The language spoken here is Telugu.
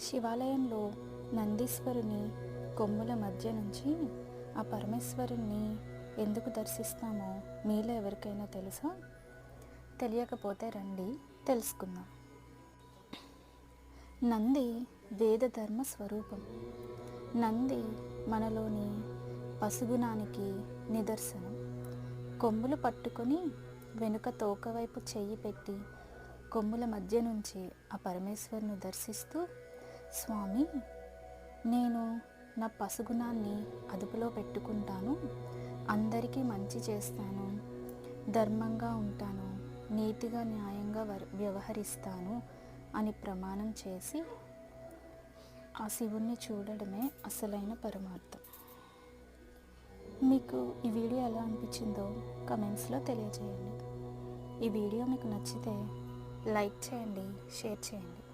శివాలయంలో నందీశ్వరుని కొమ్ముల మధ్య నుంచి ఆ పరమేశ్వరుణ్ణి ఎందుకు దర్శిస్తామో మీలో ఎవరికైనా తెలుసా? తెలియకపోతే రండి తెలుసుకుందాం. నంది వేద ధర్మ స్వరూపం. నంది మనలోని పసుగుణానికి నిదర్శనం. కొమ్ములు పట్టుకొని వెనుక తోక వైపు చెయ్యి పెట్టి కొమ్ముల మధ్య నుంచి ఆ పరమేశ్వరుని దర్శిస్తూ, స్వామి, నేను నా పసుగుణాన్ని అదుపులో పెట్టుకుంటాను, అందరికీ మంచి చేస్తాను, ధర్మంగా ఉంటాను, నీతిగా న్యాయంగా వ్యవహరిస్తాను అని ప్రమాణం చేసి ఆ శివుణ్ణి చూడడమే అసలైన పరమార్థం. మీకు ఈ వీడియో ఎలా అనిపించిందో కమెంట్స్లో తెలియజేయండి. ఈ వీడియో మీకు నచ్చితే లైక్ చేయండి, షేర్ చేయండి.